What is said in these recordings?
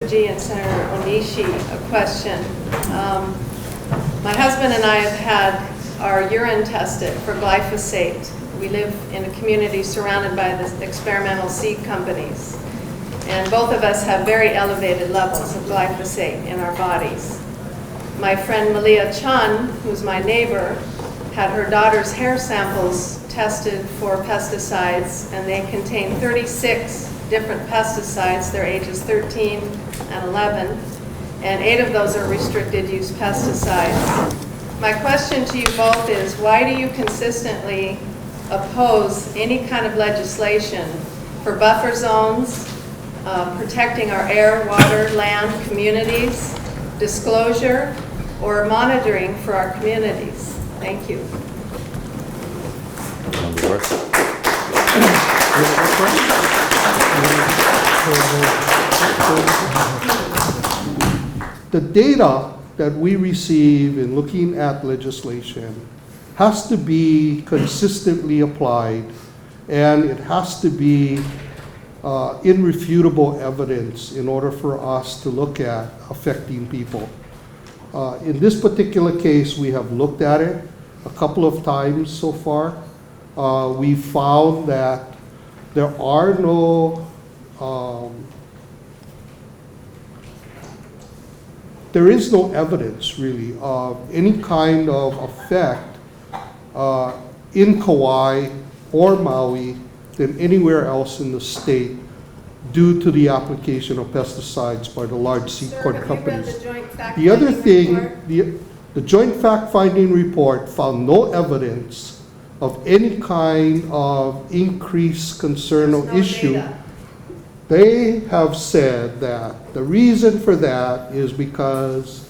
G and Senator Onishi a question. My husband and I have had our urine tested for glyphosate. We live in a community surrounded by the experimental seed companies, and both of us have very elevated levels of glyphosate in our bodies. My friend Malia Chun, who's my neighbor, had her daughter's hair samples tested for pesticides, and they contain 36 different pesticides. Their ages 13 and 11, and 8 of those are restricted use pesticides. My question to you both is, why do you consistently oppose any kind of legislation for buffer zones, protecting our air, water, land, communities, disclosure, or monitoring for our communities? Thank you. The data that we receive in looking at legislation has to be consistently applied, and it has to be irrefutable evidence in order for us to look at affecting people. In this particular case, we have looked at it a couple of times so far. We found that there are no there is no evidence really of any kind of effect in Kauai or Maui than anywhere else in the state due to the application of pesticides by the large seed corn companies. The other thing, the joint fact-finding report found no evidence of any kind of increased concern or issue. Data. They have said that the reason for that is because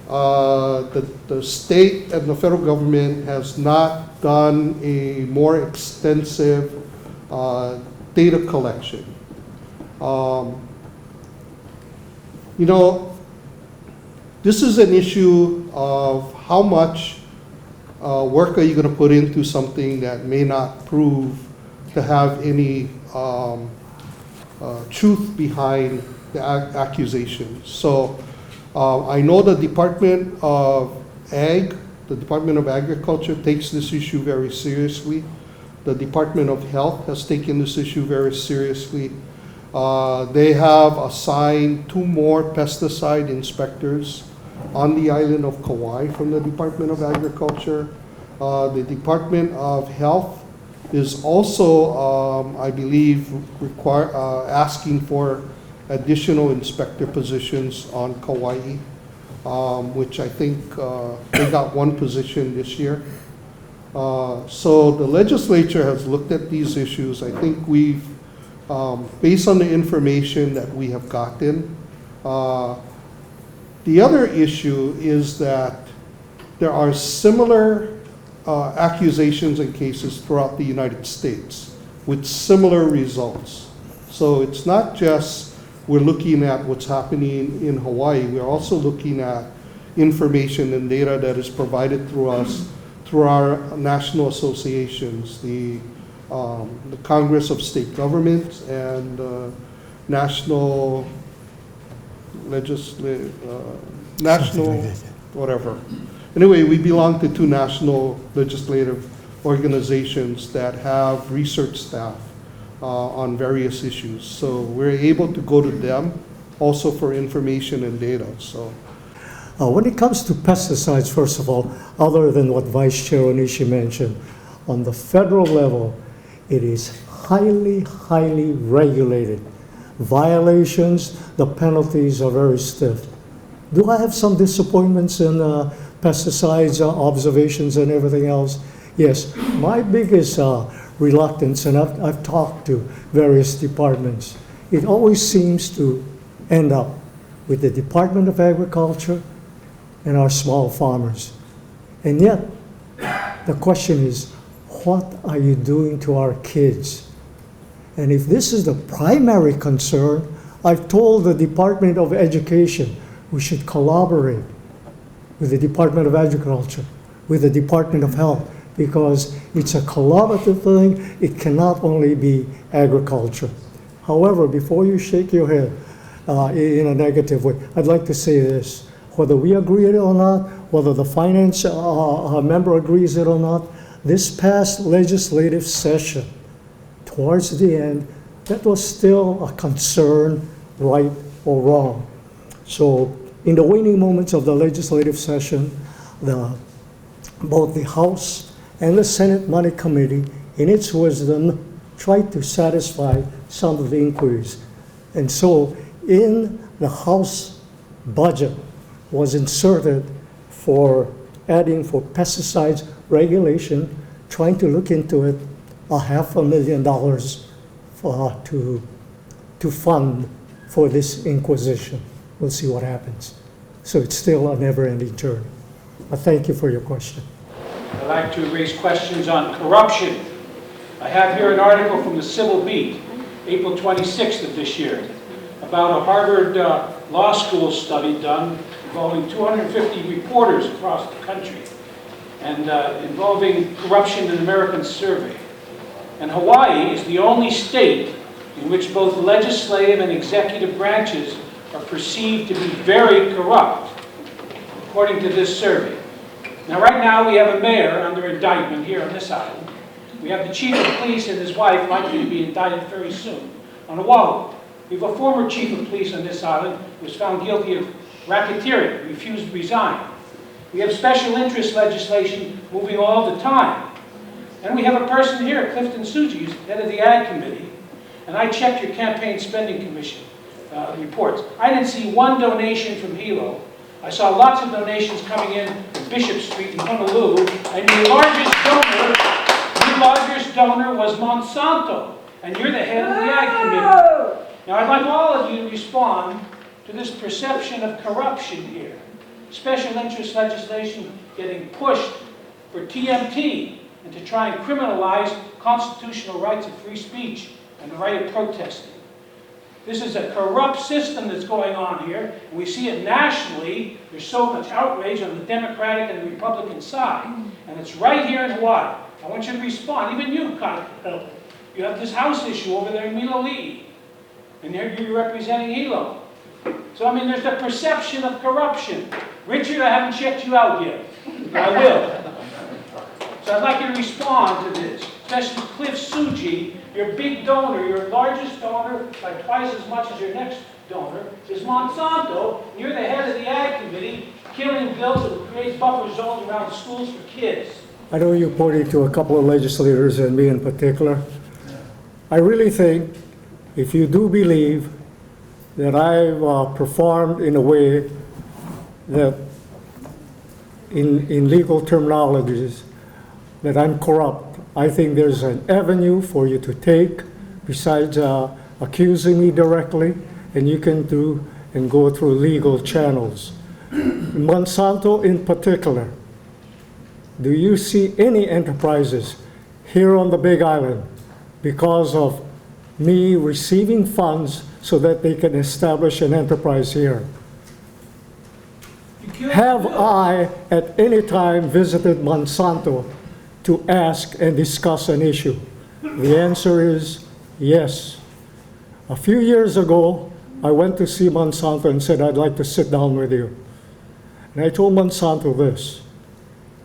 the state and the federal government has not done a more extensive data collection. You know, this is an issue of how much work are you going to put into something that may not prove to have any truth behind the accusations. So I know the Department of the Department of Agriculture takes this issue very seriously. The Department of Health has taken this issue very seriously. They have assigned 2 more pesticide inspectors on the island of Kauai from the Department of Agriculture. The Department of Health is also, I believe, asking for additional inspector positions on Kauai, which I think they got 1 position this year. So the legislature has looked at these issues. I think we've, based on the information that we have gotten, the other issue is that there are similar accusations and cases throughout the United States with similar results. So it's not just we're looking at what's happening in Hawaii, we're also looking at information and data that is provided through us, through our national associations, the Congress of State Governments and National whatever. Anyway, we belong to 2 national legislative organizations that have research staff on various issues. So we're able to go to them also for information and data. So, when it comes to pesticides, first of all, other than what Vice Chair Onishi mentioned, on the federal level, it is highly, highly regulated. Violations, the penalties are very stiff. Do I have some disappointments in pesticides, observations, and everything else? Yes, my biggest reluctance, and I've talked to various departments, it always seems to end up with the Department of Agriculture and our small farmers. And yet, the question is, what are you doing to our kids? And if this is the primary concern, I've told the Department of Education we should collaborate with the Department of Agriculture, with the Department of Health, because it's a collaborative thing. It cannot only be agriculture. However, before you shake your head, in a negative way. I'd like to say this, whether we agree it or not, whether the finance member agrees it or not, this past legislative session, towards the end, that was still a concern, right or wrong. So in the waning moments of the legislative session, both the House and the Senate Money Committee, in its wisdom, tried to satisfy some of the inquiries. And so in the House budget was inserted for adding for pesticides regulation, trying to look into it, $500,000 to fund for this inquisition. We'll see what happens. So it's still a never-ending journey. But thank you for your question. I'd like to raise questions on corruption. I have here an article from the Civil Beat, April 26th of this year, about a Harvard Law School study done involving 250 reporters across the country and involving corruption in American survey. And Hawaii is the only state in which both the legislative and executive branches are perceived to be very corrupt, according to this survey. Now, right now, we have a mayor under indictment here on this island. We have the chief of police and his wife likely to be indicted very soon on Oahu. We have a former chief of police on this island who was found guilty of racketeering, refused to resign. We have special interest legislation moving all the time. And we have a person here, Clifton Suji, who's head of the Ag Committee, and I checked your Campaign Spending Commission reports. I didn't see one donation from Hilo. I saw lots of donations coming in from Bishop Street in Honolulu, and your largest donor was Monsanto, and you're the head of the Ag Committee. Now, I'd like all of you to respond to this perception of corruption here. Special interest legislation getting pushed for TMT and to try and criminalize constitutional rights of free speech and the right of protesting. This is a corrupt system that's going on here, and we see it nationally. There's so much outrage on the Democratic and the Republican side, and it's right here in Hawaii. I want you to respond. Even you, Kyle. You have this house issue over there in Miloli'i, and you're representing Hilo. So, I mean, there's the perception of corruption. Richard, I haven't checked you out yet, but I will. So I'd like you to respond to this, especially Cliff Suji, your big donor, your largest donor by twice as much as your next donor, is Monsanto. You're the head of the Ag Committee, killing bills that would create buffer zones around schools for kids. I know you pointed to a couple of legislators and me in particular. I really think if you do believe that I've performed in a way that in legal terminologies that I'm corrupt, I think there's an avenue for you to take besides accusing me directly, and you can do and go through legal channels. Monsanto in particular, do you see any enterprises here on the Big Island because of me receiving funds so that they can establish an enterprise here? Have I at any time visited Monsanto to ask and discuss an issue? The answer is yes. A few years ago, I went to see Monsanto and said, I'd like to sit down with you. And I told Monsanto this,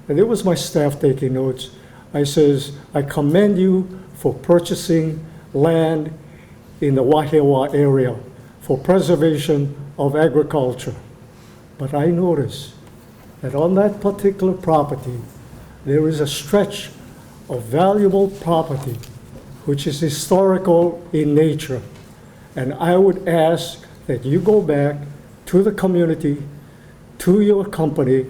and it was my staff taking notes. I says, I commend you for purchasing land in the Wahiawa area for preservation of agriculture. But I noticed that on that particular property, there is a stretch of valuable property which is historical in nature. And I would ask that you go back to the community, to your company,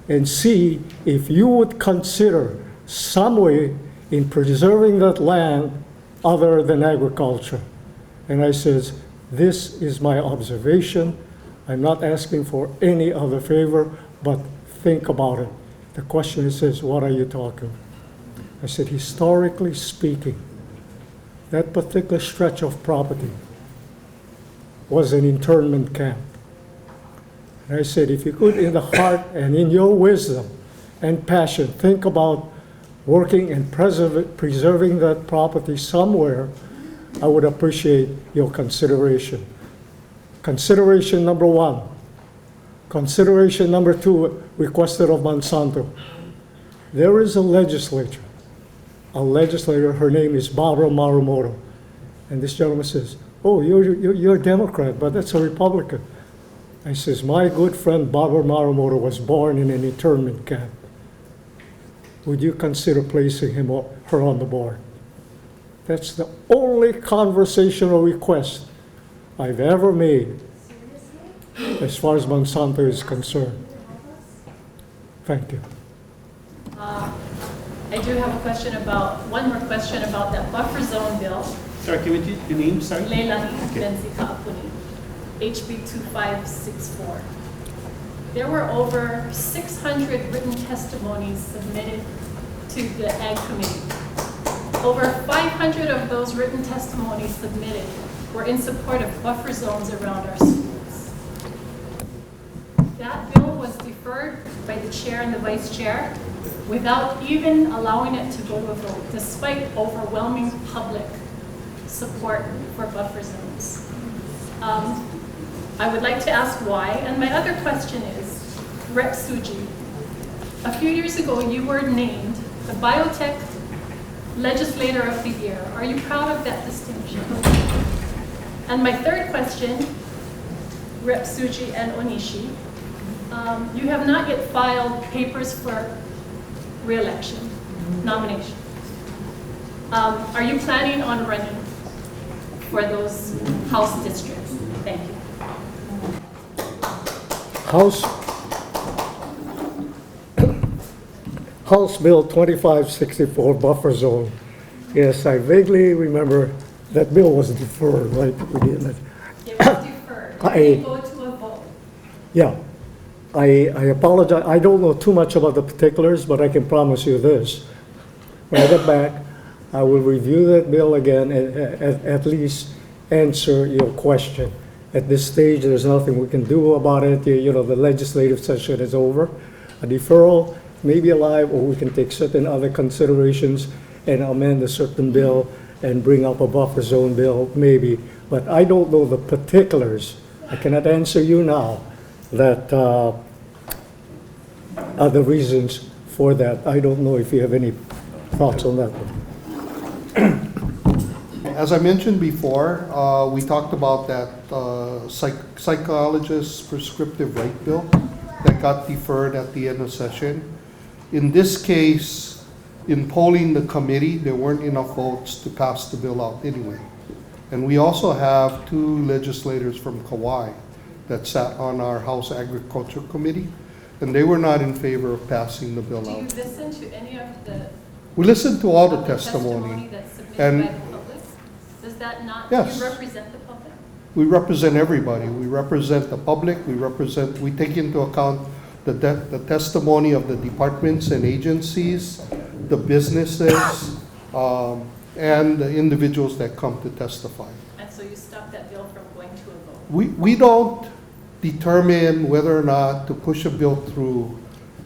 and see if you would consider some way in preserving that land other than agriculture. And I says, this is my observation. I'm not asking for any other favor, but think about it. The question is, what are you talking? I said, historically speaking, that particular stretch of property was an internment camp. And I said, if you could, in the heart and in your wisdom and passion, think about working and preserving that property somewhere, I would appreciate your consideration. Consideration number 1. Consideration number 2, requested of Monsanto. There is a legislator, her name is Barbara Marumoto. And this gentleman says, oh, you're a Democrat, but that's a Republican. I says, my good friend Barbara Marumoto was born in an internment camp. Would you consider placing her on the board? That's the only conversational request I've ever made as far as Monsanto is concerned. Thank you. I do have a question one more question about that buffer zone bill. Sorry, can we do your name? Sorry. Leila Benzika Apuni, HB 2564. There were over 600 written testimonies submitted to the Ag Committee. Over 500 of those written testimonies submitted were in support of buffer zones around our schools. That bill was deferred by the chair and the vice chair without even allowing it to go to a vote, despite overwhelming public support for buffer zones. I would like to ask why, and my other question is, Rep. Suji, a few years ago you were named the Biotech Legislator of the Year. Are you proud of that distinction? And my third question, Rep. Suji and Onishi, you have not yet filed papers for re-election, nomination. Are you planning on running for those House districts? Thank you. House Bill 2564 buffer zone. Yes, I vaguely remember that bill was deferred, right? We didn't. It was deferred. It didn't go to a vote. Yeah, I apologize. I don't know too much about the particulars, but I can promise you this. When I get back, I will review that bill again and at least answer your question. At this stage, there's nothing we can do about it. The legislative session is over. A deferral may be alive, or we can take certain other considerations and amend a certain bill and bring up a buffer zone bill, maybe. But I don't know the particulars. I cannot answer you now that are the reasons for that. I don't know if you have any thoughts on that one. As I mentioned before, we talked about that psychologist prescriptive right bill that got deferred at the end of session. In this case, in polling the committee, there weren't enough votes to pass the bill out anyway. And we also have 2 legislators from Kauai that sat on our House Agriculture Committee, and they were not in favor of passing the bill Do you out. listen to any of the We listened to all the public testimony. that's submitted and- by the public? Does that not, Yes. do you represent the public? We represent everybody. We represent the public. We take into account the testimony of the departments and agencies, the businesses, and the individuals that come to testify. And so you stop that bill from going to a vote? We don't determine whether or not to push a bill through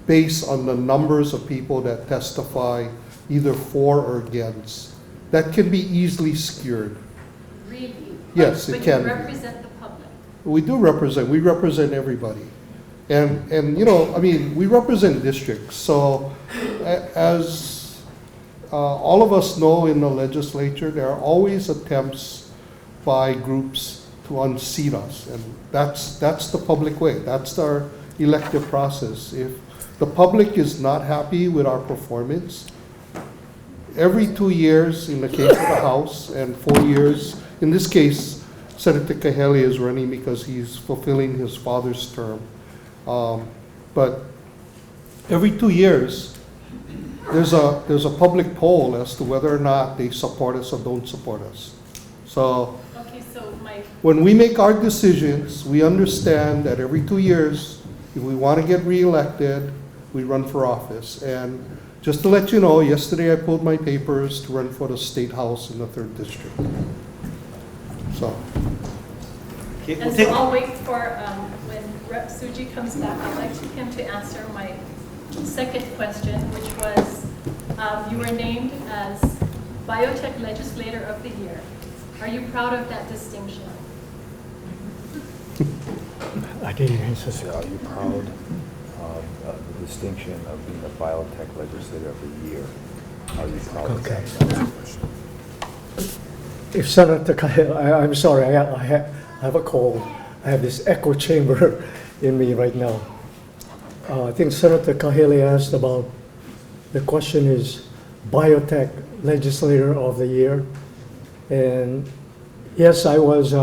based on the numbers of people that testify either for or against. That can be easily skewed. Really? Yes, it But can you be. represent the public. We represent everybody. And we represent districts. So as all of us know in the legislature, there are always attempts by groups to unseat us. And that's the public way. That's our elective process. If the public is not happy with our performance, every 2 years in the case of the House and 4 years, in this case, Senator Kahele is running because he's fulfilling his father's term. But every 2 years, there's a public poll as to whether or not they support us or don't support us. So Okay, so when we make our decisions, we understand that every 2 years, if we want to get reelected, we run for office. And just to let you know, yesterday I pulled my papers to run for the State House in the 3rd District. So. Okay, and we'll so take, I'll wait for, when Rep. Suji comes back, I'd like him to answer my second question, which was, you were named as Biotech Legislator of the Year. Are you proud of that distinction? I didn't answer. So are you proud of the distinction of being a Biotech Legislator of the Year? Are you proud of that? Okay. That's the question. If Senator Kahele, I'm sorry, I have a cold. I have this echo chamber in me right now. I think Senator Kahele asked about, the question is Biotech Legislator of the Year. And yes, I was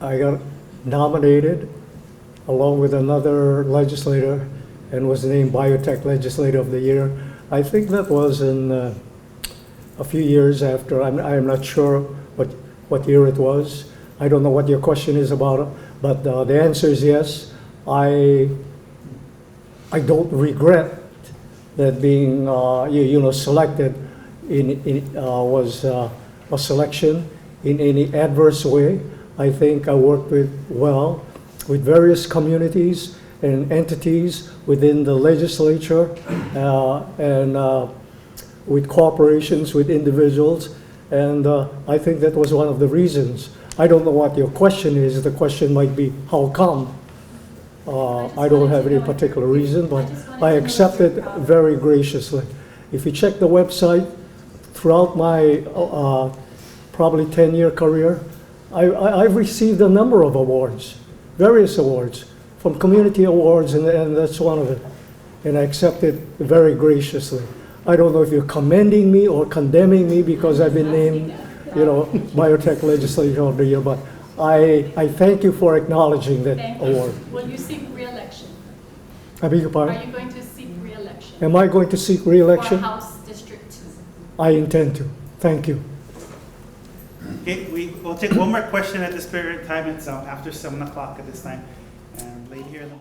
I got nominated along with another legislator and was named Biotech Legislator of the Year. I think that was in a few years after. I'm not sure what year it was. I don't know what your question is about, but the answer is yes. I don't regret that being selected was a selection in any adverse way. I think I worked with various communities and entities within the legislature and with corporations, with individuals, and I think that was one of the reasons. I don't know what your question is. The question might be, how come? I don't have any particular reason, but I accept it very graciously. If you check the website, throughout my probably 10-year career, I've received a number of awards, various awards, from community awards, and that's one of it. And I accept it very graciously. I don't know if you're commending me or condemning me because I've been named, Biotech Legislator of the Year, but I thank you for acknowledging that Thank you. award. Will you seek re-election? I beg your Are pardon? you going to seek re-election? Am I going to seek For re-election? House District 2? I intend to. Thank you. Okay, we'll take one more question at this period of time. It's after 7 o'clock at this time. And lady here in the